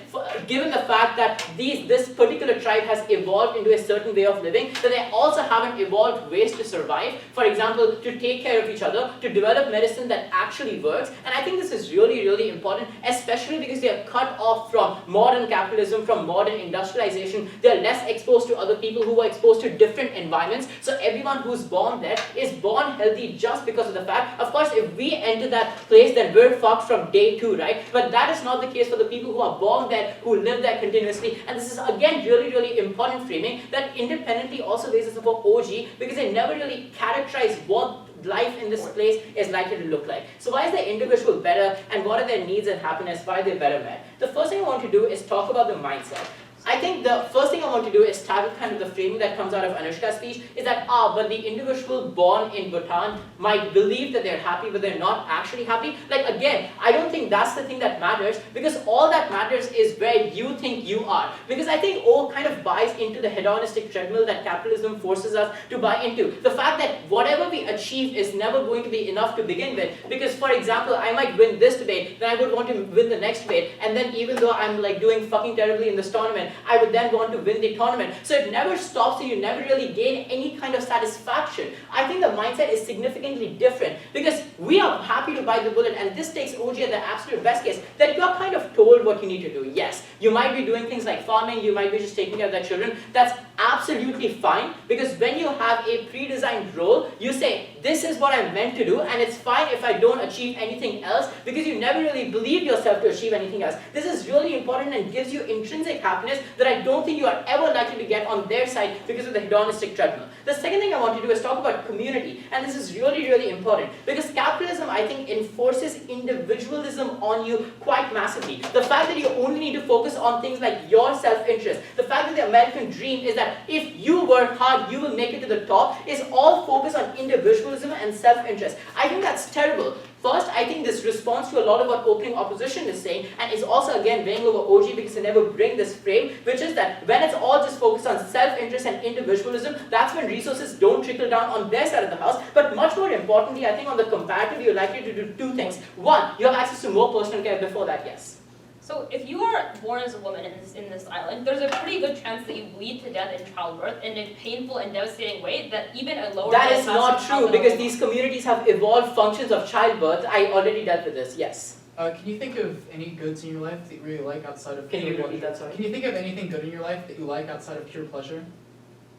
given the fact that this particular tribe has evolved into a certain way of living, that they also haven't evolved ways to survive. For example, to take care of each other, to develop medicine that actually works. And I think this is really, really important, especially because they are cut off from modern capitalism, from modern industrialization. They're less exposed to other people who are exposed to different environments. So everyone who's born there is born healthy just because of the fact, of course, if we enter that place, then we're fucked from day two, right? But that is not the case for the people who are born there, who live there continuously. And this is again really, really important framing that independently also raises about OG, because they never really characterize what life in this place is likely to look like. So why is the individual better, and what are their needs and happiness, why are they better met? The first thing I want to do is talk about the mindset. I think the first thing I want to do is tackle kind of the framing that comes out of Anushka's speech, is that, but the individual born in Bhutan might believe that they're happy, but they're not actually happy. Like again, I don't think that's the thing that matters, because all that matters is where you think you are. Because I think O kind of buys into the hedonistic treadmill that capitalism forces us to buy into. The fact that whatever we achieve is never going to be enough to begin with. Because for example, I might win this debate, then I would want to win the next debate, and then even though I'm like doing fucking terribly in this tournament, I would then want to win the tournament. So it never stops you, you never really gain any kind of satisfaction. I think the mindset is significantly different, because we are happy to bite the bullet, and this takes OG at the absolute best case, that you're kind of told what you need to do. Yes, you might be doing things like farming, you might be just taking care of their children. That's absolutely fine, because when you have a pre-designed role, you say, this is what I'm meant to do, and it's fine if I don't achieve anything else, because you never really believe yourself to achieve anything else. This is really important and gives you intrinsic happiness that I don't think you are ever likely to get on their side because of the hedonistic treadmill. The second thing I want to do is talk about community, and this is really, really important, because capitalism, I think, enforces individualism on you quite massively. The fact that you only need to focus on things like your self-interest, the fact that the American dream is that if you work hard, you will make it to the top, is all focused on individualism and self-interest. I think that's terrible. First, I think this responds to a lot of what opening opposition is saying, and is also again weighing over OG because they never bring this frame, which is that when it's all just focused on self-interest and individualism, that's when resources don't trickle down on their side of the house. But much more importantly, I think on the comparative, you're likely to do two things. One, you have access to more personal care. Before that, yes. So if you are born as a woman in this island, there's a pretty good chance that you bleed to death in childbirth in a painful and devastating way that even a lower... That is not true, because these communities have evolved functions of childbirth. I already dealt with this, yes. Can you think of any goods in your life that you really like outside of Can you pure repeat pleasure? that, sorry? Can you think of anything good in your life that you like outside of pure pleasure?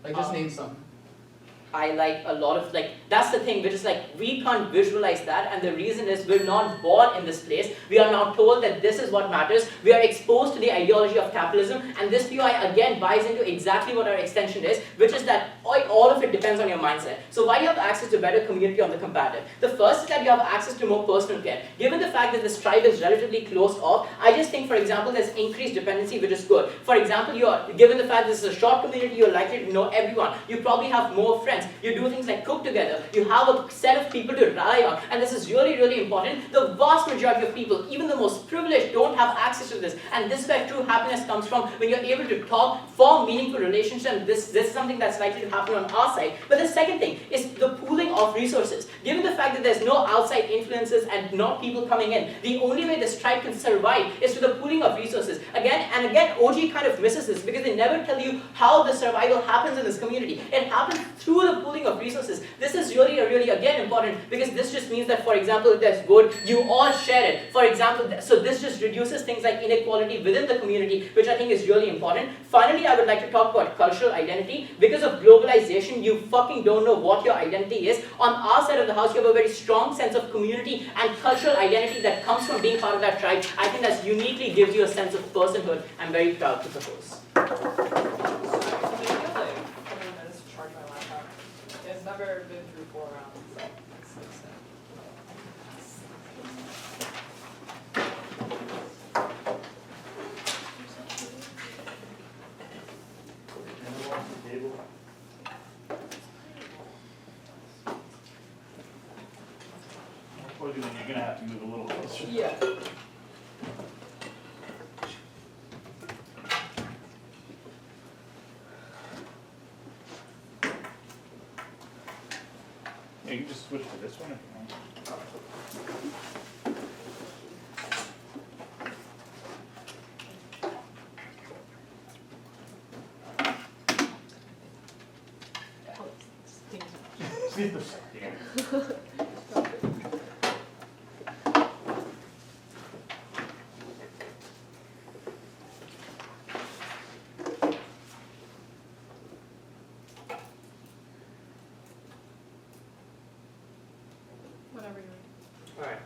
Like just name some. highlight a lot of that's the thing, which is we can't visualize that, and the reason is we're not born in this place. We are now told that this is what matters. We are exposed to the ideology of capitalism, and this POI again buys into exactly what our extension is, which is that all of it depends on your mindset. So why do you have access to better community on the comparative? The first is that you have access to more personal care. Given the fact that this tribe is relatively closed off, I just think, for example, there's increased dependency, which is good. For example, given the fact this is a short community, you're likely to know everyone. You probably have more friends. You do things like cook together. You have a set of people to rely on, and this is really, really important. The vast majority of people, even the most privileged, don't have access to this, and this is where true happiness comes from, when you're able to talk, form meaningful relationships, and this is something that's likely to happen on our side. But the second thing is the pooling of resources. Given the fact that there's no outside influences and not people coming in, the only way this tribe can survive is through the pooling of resources. Again and again, OG kind of misses this because they never tell you how the survival happens in this community. It happens through the pooling of resources. This is really, really again important because this just means that, for example, if there's good, you all share it. For example, so this just reduces things like inequality within the community, which I think is really important. Finally, I would like to talk about cultural identity. Because of globalization, you fucking don't know what your identity is. On our side of the house, you have a very strong sense of community and cultural identity that comes from being part of that tribe. I think that uniquely gives you a sense of personhood. I'm very proud to propose. Sorry, can I feel like 20 minutes to charge my laptop? It's never been through 4 rounds, so it's sad. You're gonna have to move a little closer. Yeah. Yeah, you can just switch to this one if you want. Whenever you're ready. Alright.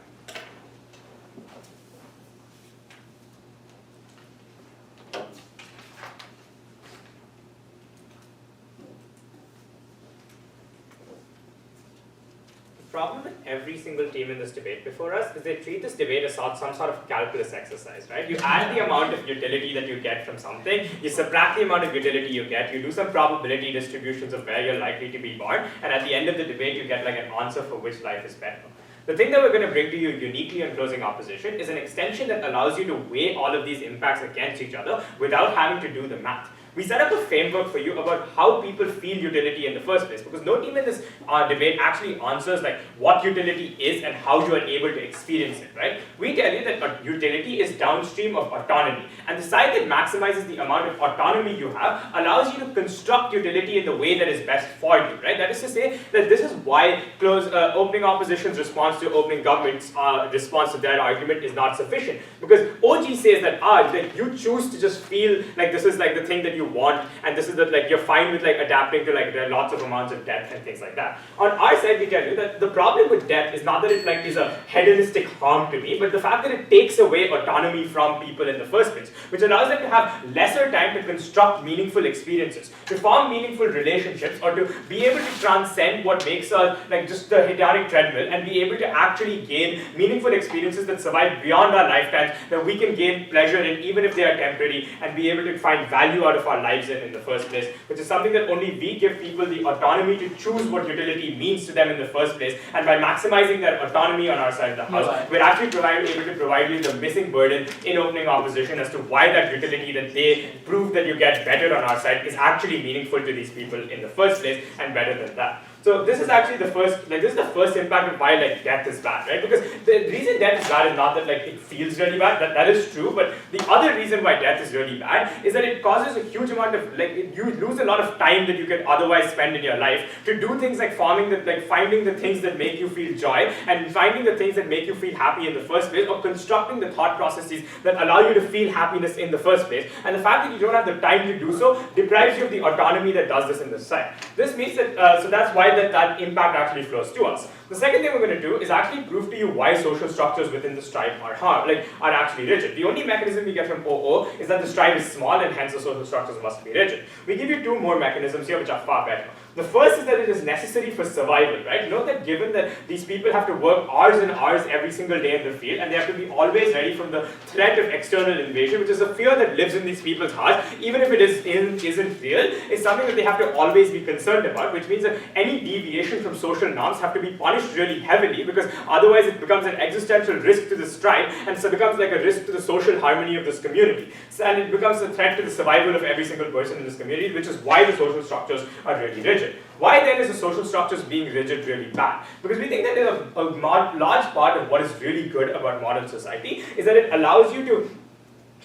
The problem with every single team in this debate before us is they treat this debate as some sort of calculus exercise, right? You add the amount of utility that you get from something, you subtract the amount of utility you get, you do some probability distributions of where you're likely to be born, and at the end of the debate you get like an answer for which life is better. The thing that we're going to bring to you uniquely on closing opposition is an extension that allows you to weigh all of these impacts against each other without having to do the math. We set up a framework for you about how people feel utility in the first place, because no team in this debate actually answers like what utility is and how you are able to experience it, right? We tell you that utility is downstream of autonomy, and the side that maximizes the amount of autonomy you have allows you to construct utility in the way that is best for you, right? That is to say that this is why opening opposition's response to opening government's response to their argument is not sufficient, because OG says that like you choose to just feel like this is like the thing that you want, and this is that like you're fine with like adapting to like there are lots of amounts of debt and things like that. On our side, we tell you that the problem with debt is not that it like is a hedonistic harm to me, but the fact that it takes away autonomy from people in the first place, which allows them to have lesser time to construct meaningful experiences, to form meaningful relationships, or to be able to transcend what makes us like just the hedonic treadmill and be able to actually gain meaningful experiences that survive beyond our lifetimes, that we can gain pleasure in even if they are temporary, and be able to find value out of our lives in the first place, which is something that only we give people the autonomy to choose what utility means to them in the first place. And by maximizing their autonomy on our side of the house, we're actually able to provide you the missing burden in opening opposition as to why that utility that they prove that you get better on our side is actually meaningful to these people in the first place, and better than that. So this is actually the first, this is the first impact of why death is bad, right? Because the reason death is bad is not that it feels really bad, that is true, but the other reason why death is really bad is that it causes a huge amount of, you lose a lot of time that you could otherwise spend in your life to do things like finding the things that make you feel joy, and finding the things that make you feel happy in the first place, or constructing the thought processes that allow you to feel happiness in the first place. And the fact that you don't have the time to do so deprives you of the autonomy that does this in the side. This means that, so that's why that impact actually flows to us. The second thing we're going to do is actually prove to you why social structures within the tribe are actually rigid. The only mechanism we get from OO is that the tribe is small and hence the social structures must be rigid. We give you two more mechanisms here which are far better. The first is that it is necessary for survival, right? Note that given that these people have to work hours and hours every single day in the field, and they have to be always ready from the threat of external invasion, which is a fear that lives in these people's hearts, even if it isn't real, is something that they have to always be concerned about, which means that any deviation from social norms have to be punished really heavily, because otherwise it becomes an existential risk to this tribe, and so becomes like a risk to the social harmony of this community. So, and it becomes a threat to the survival of every single person in this community, which is why the social structures are really rigid. Why then is the social structures being rigid really bad? Because we think that a large part of what is really good about modern society is that it allows you to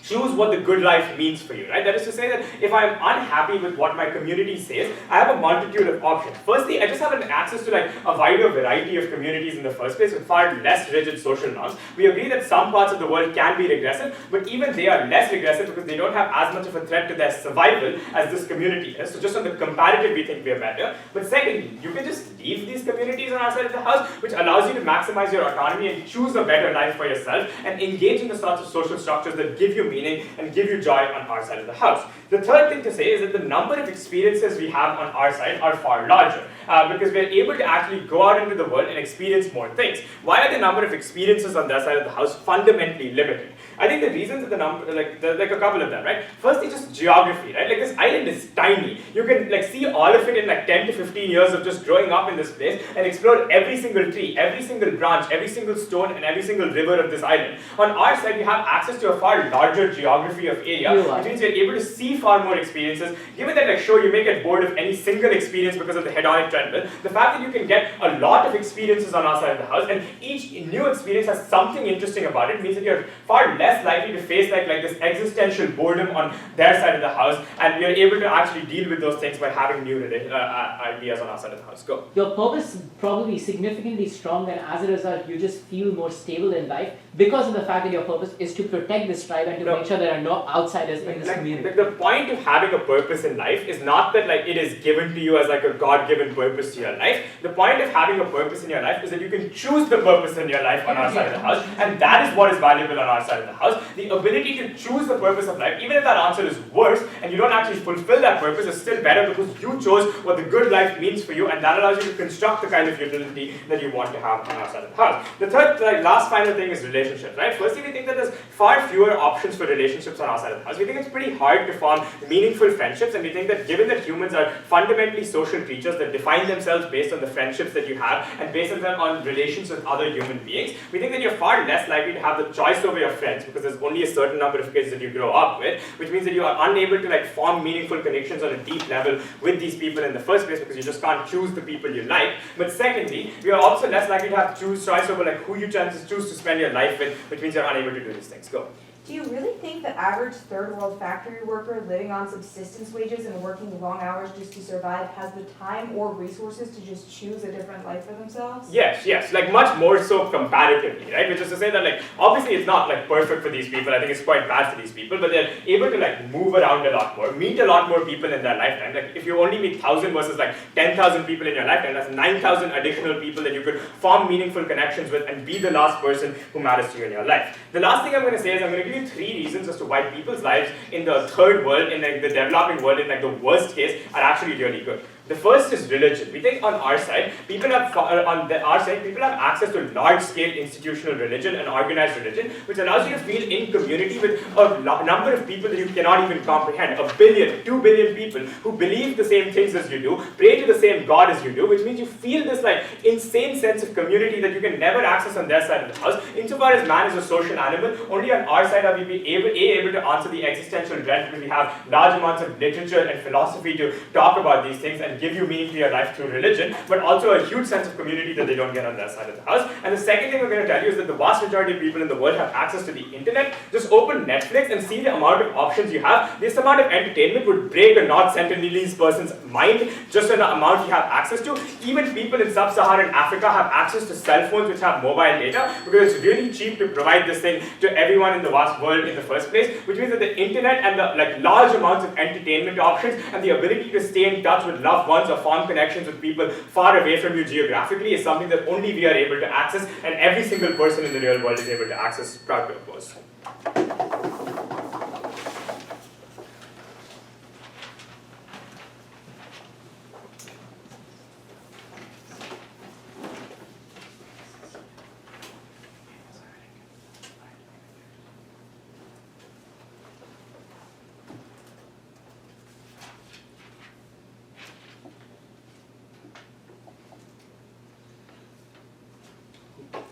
choose what the good life means for you, right? That is to say that if I'm unhappy with what my community says, I have a multitude of options. Firstly, I just have an access to a wider variety of communities in the first place with far less rigid social norms. We agree that some parts of the world can be regressive, but even they are less regressive because they don't have as much of a threat to their survival as this community is. So just on the comparative, we think we are better. But secondly, you can just leave these communities on our side of the house, which allows you to maximize your autonomy and choose a better life for yourself and engage in the sorts of social structures that give you meaning and give you joy on our side of the house. The third thing to say is that the number of experiences we have on our side are far larger because we're able to actually go out into the world and experience more things. Why are the number of experiences on their side of the house fundamentally limited? I think the reasons that the number, there's a couple of them, right? Firstly, just geography, right? This island is tiny. You can see all of it in 10 to 15 years of just growing up in this place and explore every single tree, every single branch, every single stone, and every single river of this island. On our side, we have access to a far larger geography of area, which means we're able to see far more experiences. Given that, sure, you may get bored of any single experience because of the hedonic treadmill, the fact that you can get a lot of experiences on our side of the house, and each new experience has something interesting about it, means that you're far less likely to face this existential boredom on their side of the house, and we are able to actually deal with those things by having new ideas on our side of the house. Go. Your purpose is probably significantly strong, and as a result, you just feel more stable in life because of the fact that your purpose is to protect this tribe and to make sure there are no outsiders in this community. The point of having a purpose in life is not that it is given to you as a God-given purpose to your life. The point of having a purpose in your life is that you can choose the purpose in your life on our side of the house, and that is what is valuable on our side of the house. The ability to choose the purpose of life, even if that answer is worse and you don't actually fulfill that purpose, is still better because you chose what the good life means for you, and that allows you to construct the kind of utility that you want to have on our side of the house. The third, last final thing is relationships, right? Firstly, we think that there's far fewer options for relationships on our side of the house. We think it's pretty hard to form meaningful friendships, and we think that given that humans are fundamentally social creatures that define themselves based on the friendships that you have and based on relations with other human beings, we think that you're far less likely to have the choice over your friends because there's only a certain number of kids that you grow up with, which means that you are unable to form meaningful connections on a deep level with these people in the first place because you just can't choose the people you like. But secondly, you are also less likely to have choice over who you choose to spend your life with, which means you're unable to do these things. Go. Do you really think the average third world factory worker living on subsistence wages and working long hours just to survive has the time or resources to just choose a different life for themselves? Yes, much more so comparatively, right? Which is to say that obviously it's not perfect for these people. I think it's quite bad for these people, but they're able to move around a lot more, meet a lot more people in their lifetime. If you only meet 1,000 versus 10,000 people in your lifetime, that's 9,000 additional people that you could form meaningful connections with and be the last person who matters to you in your life. The last thing I'm going to say is I'm going to give you 3 reasons as to why people's lives in the third world, in the developing world, in the worst case, are actually really good. The first is religion. We think on our side, people have access to large-scale institutional religion and organized religion, which allows you to feel in community with a number of people that you cannot even comprehend. 1 billion, 2 billion people who believe the same things as you do, pray to the same God as you do, which means you feel this insane sense of community that you can never access on their side of the house. Insofar as man is a social animal, only on our side are we able to answer the existential dread because we have large amounts of literature and philosophy to talk about these things and and give you meaning to your life through religion, but also a huge sense of community that they don't get on their side of the house. And the second thing we're going to tell you is that the vast majority of people in the world have access to the internet. Just open Netflix and see the amount of options you have. This amount of entertainment would break a North Sentinelese person's mind just on the amount you have access to. Even people in sub-Saharan Africa have access to cell phones which have mobile data because it's really cheap to provide this thing to everyone in the vast world in the first place, which means that the internet and the large amounts of entertainment options and the ability to stay in touch with loved ones or form connections with people far away from you geographically is something that only we are able to access, and every single person in the real world is able to access. Proud to oppose.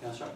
Yeah, sure.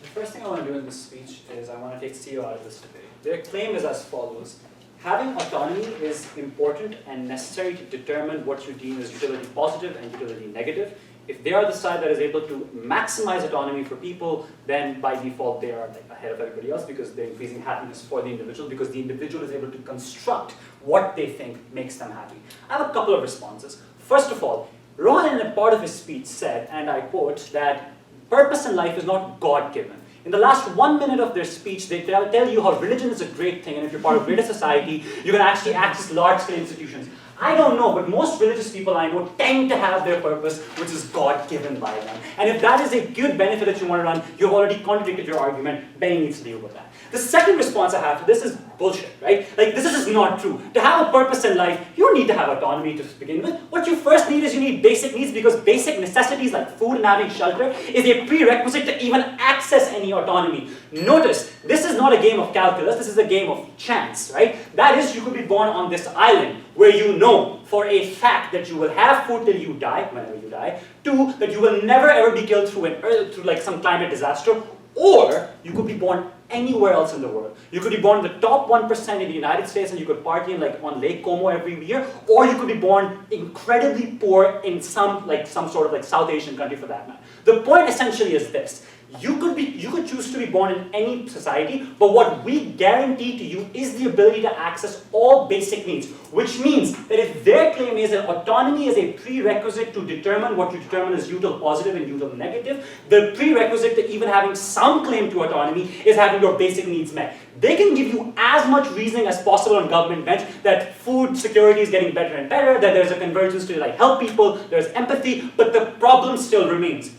The first thing I want to do in this speech is I want to take CEO out of this debate. Their claim is as follows. Having autonomy is important and necessary to determine what you deem as utility positive and utility negative. If they are the side that is able to maximize autonomy for people, then by default they are ahead of everybody else because they're increasing happiness for the individual because the individual is able to construct what they think makes them happy. I have a couple of responses. First of all, Rohan in a part of his speech said, and I quote, that purpose in life is not God-given. In the last 1 minute of their speech, they tell you how religion is a great thing, and if you're part of greater society, you can actually access large-scale institutions. I don't know, but most religious people I know tend to have their purpose, which is God-given by them. And if that is a good benefit that you want to run, you've already contradicted your argument. Benny needs to deal with that. The second response I have to this is bullshit, right? Like, this is not true. To have a purpose in life, you don't need to have autonomy to begin with. What you first need is you need basic needs because basic necessities like food and having shelter is a prerequisite to even access any autonomy. Notice, this is not a game of calculus, this is a game of chance, right? That is, you could be born on this island where you know for a fact that you will have food till you die, whenever you die. 2, that you will never ever be killed through like some climate disaster. Or you could be born anywhere else in the world. You could be born in the top 1% in the United States and you could party on Lake Como every year, or you could be born incredibly poor in some sort of South Asian country for that matter. The point essentially is this. You could choose to be born in any society, but what we guarantee to you is the ability to access all basic needs, which means that if their claim is that autonomy is a prerequisite to determine what you determine as util positive and util negative, the prerequisite to even having some claim to autonomy is having your basic needs met. They can give you as much reasoning as possible on government bench that food security is getting better and better, that there's a convergence to help people, there's empathy, but the problem still remains.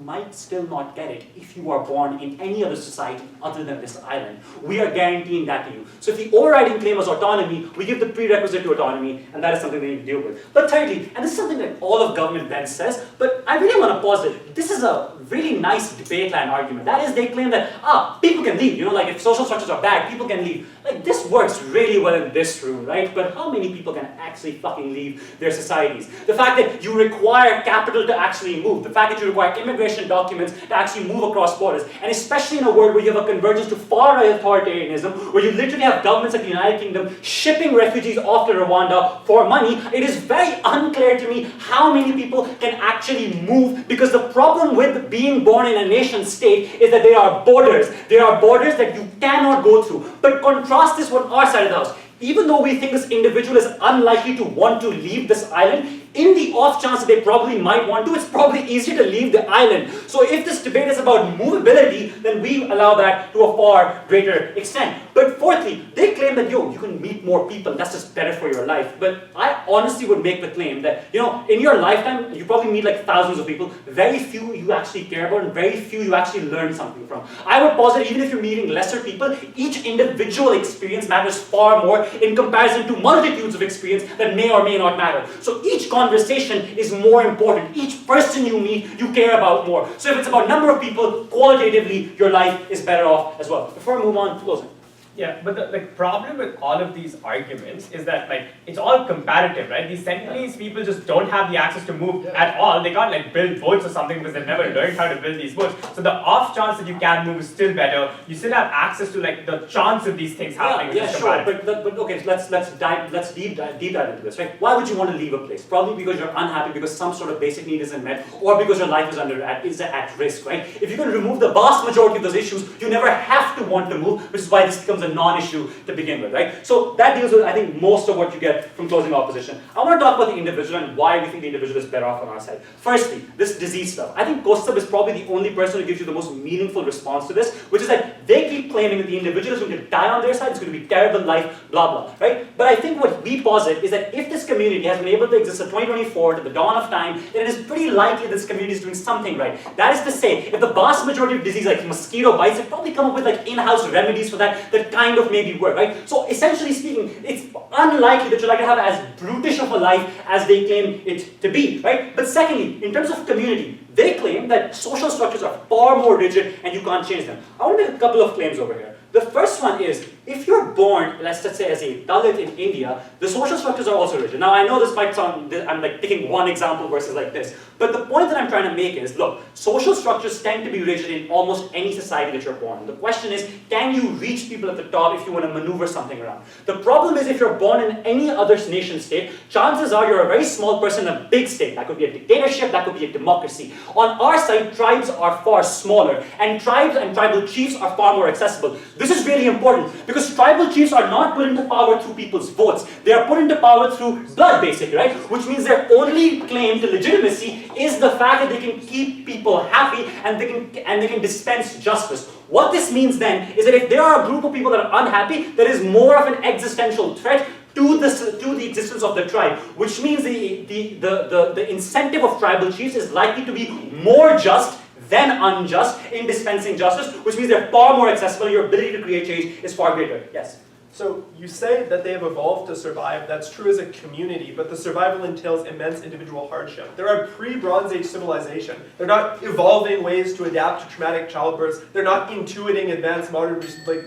Might still not get it if you are born in any other society other than this island. We are guaranteeing that to you. So if the overriding claim is autonomy, we give the prerequisite to autonomy, and that is something they need to deal with. But thirdly, and this is something that all of government bench says, but I really want to pause it. This is a really nice debate line argument. That is, they claim that, people can leave. If social structures are bad, people can leave. This works really well in this room, right? But how many people can actually fucking leave their societies? The fact that you require capital to actually move, the fact that you require immigration documents to actually move across borders, and especially in a world where you have a convergence to far-right authoritarianism, where you literally have governments like the United Kingdom shipping refugees off to Rwanda for money, it is very unclear to me how many people can actually move, because the problem with being born in a nation state is that there are borders. There are borders that you cannot go through. But contrast this with our side of the house. Even though we think this individual is unlikely to want to leave this island, in the off chance that they probably might want to, it's probably easier to leave the island. So if this debate is about movability, then we allow that to a far greater extent. But fourthly, they claim that, you can meet more people, and that's just better for your life. But I honestly would make the claim that, in your lifetime, you probably meet thousands of people, very few you actually care about, and very few you actually learn something from. I would posit, even if you're meeting lesser people, each individual experience matters far more in comparison to multitudes of experience that may or may not matter. So each conversation is more important. Each person you meet, you care about more. So if it's about number of people, qualitatively, your life is better off as well. Before I move on to closing, Yeah, but the problem with all of these arguments is that it's all comparative, right? These Sentinelese people just don't have the access to move at all. They can't build boats or something because they've never learned how to build these boats. So the off chance that you can move is still better. You still have access to the chance of these things happening. Yeah, sure. But okay, so let's deep dive into this, right? Why would you want to leave a place? Probably because you're unhappy, because some sort of basic need isn't met, or because your life is at risk, right? If you can remove the vast majority of those issues, you never have to want to move, which is why this becomes a non-issue to begin with, right? So that deals with, I think, most of what you get from closing opposition. I want to talk about the individual and why we think the individual is better off on our side. Firstly, this disease stuff. I think Kostab is probably the only person who gives you the most meaningful response to this, which is that they keep claiming that the individual is going to die on their side, it's going to be terrible life, blah, blah, right? But I think what we posit is that if this community has been able to exist at 2024, to the dawn of time, then it is pretty likely this community is doing something right. That is to say, if the vast majority of disease like mosquito bites, they've probably come up with in-house remedies for that kind of maybe work, right? So essentially speaking, it's unlikely that you're likely to have as brutish of a life as they claim it to be, right? But secondly, in terms of community, they claim that social structures are far more rigid and you can't change them. I want to make a couple of claims over here. The first one is, if you're born, let's just say as a Dalit in India, the social structures are also rigid. Now I know this might sound, I'm taking one example versus this, but the point that I'm trying to make is, look, social structures tend to be rigid in almost any society that you're born in. The question is, can you reach people at the top if you want to maneuver something around? The problem is, if you're born in any other nation state, chances are you're a very small person in a big state. That could be a dictatorship, that could be a democracy. On our side, tribes are far smaller, and tribes and tribal chiefs are far more accessible. This is really important, because tribal chiefs are not put into power through people's votes. They are put into power through blood, basically, right? Which means their only claim to legitimacy is the fact that they can keep people happy and they can dispense justice. What this means then is that if there are a group of people that are unhappy, there is more of an existential threat to the existence of the tribe, which means the incentive of tribal chiefs is likely to be more just than unjust in dispensing justice, which means they're far more accessible, your ability to create change is far greater. Yes? So you say that they have evolved to survive. That's true as a community, but the survival entails immense individual hardship. They're a pre-Bronze Age civilization. They're not evolving ways to adapt to traumatic childbirths. They're not intuiting advanced modern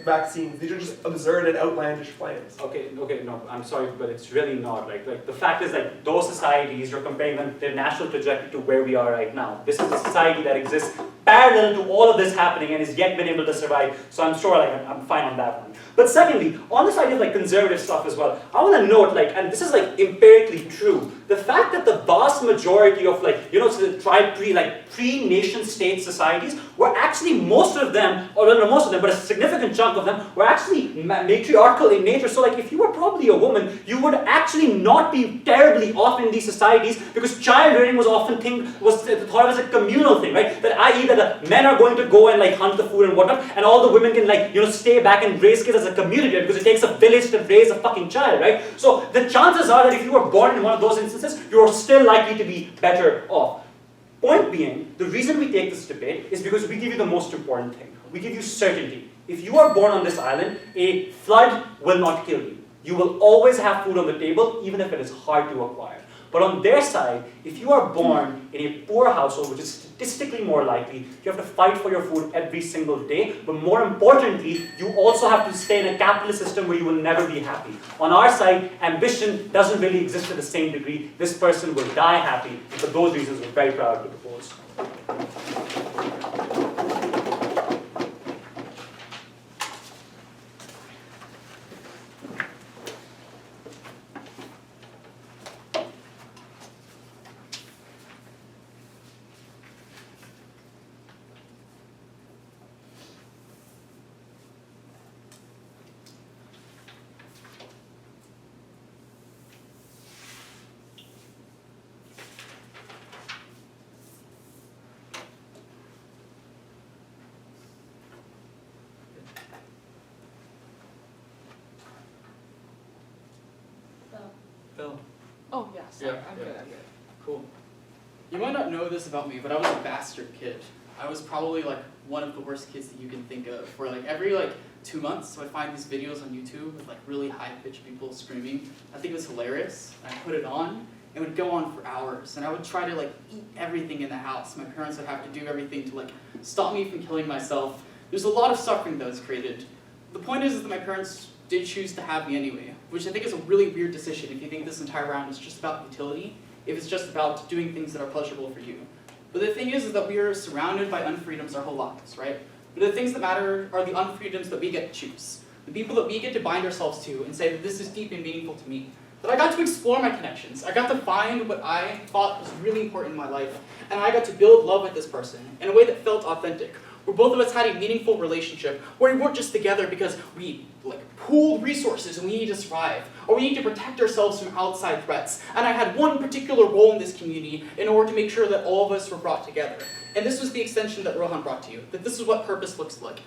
vaccines. These are just absurd and outlandish claims. Okay, no, I'm sorry, but it's really not. Like the fact is, those societies, you're comparing them, their natural trajectory to where we are right now. This is a society that exists parallel to all of this happening and has yet been able to survive. So I'm sure I'm fine on that one. But secondly, on this idea of conservative stuff as well, I want to note, and this is empirically true, the fact that the vast majority of pre-nation state societies were actually most of them, but a significant chunk of them were actually matriarchal in nature. So if you were probably a woman, you would actually not be terribly off in these societies, because child rearing was often thought of as a communal thing, right? That i.e. that men are going to go and hunt the food and whatnot, and all the women can stay back and raise kids as a community, right? Because it takes a village to raise a fucking child, right? So the chances are that if you were born in one of those instances, you're still likely to be better off. Point being, the reason we take this debate is because we give you the most important thing. We give you certainty. If you are born on this island, a flood will not kill you. You will always have food on the table, even if it is hard to acquire. But on their side, if you are born in a poor household, which is statistically more likely, you have to fight for your food every single day. But more importantly, you also have to stay in a capitalist system where you will never be happy. On our side, ambition doesn't really exist to the same degree. This person will die happy. And for those reasons, we're very proud to propose. Phil. Oh, yeah, sorry, Yeah, I'm yeah. good, I'm good. Cool. You might not know this about me, but I was a bastard kid. I was probably one of the worst kids that you can think of. Where every 2 months, so I'd find these videos on YouTube with really high-pitched people screaming. I think it was hilarious. I put it on. It would go on for hours, and I would try to eat everything in the house. My parents would have to do everything to stop me from killing myself. There's a lot of suffering that was created. the point is that my parents did choose to have me anyway, which I think is a really weird decision if you think this entire round is just about utility, if it's just about doing things that are pleasurable for you. But the thing is that we are surrounded by unfreedoms our whole lives, right? But the things that matter are the unfreedoms that we get to choose. The people that we get to bind ourselves to and say that this is deep and meaningful to me. That I got to explore my connections. I got to find what I thought was really important in my life. And I got to build love with this person in a way that felt authentic. Where both of us had a meaningful relationship, where we weren't just together because we pooled resources and we need to survive, or we need to protect ourselves from outside threats. And I had one particular role in this community in order to make sure that all of us were brought together. And this was the extension that Rohan brought to you, that this is what purpose looks like.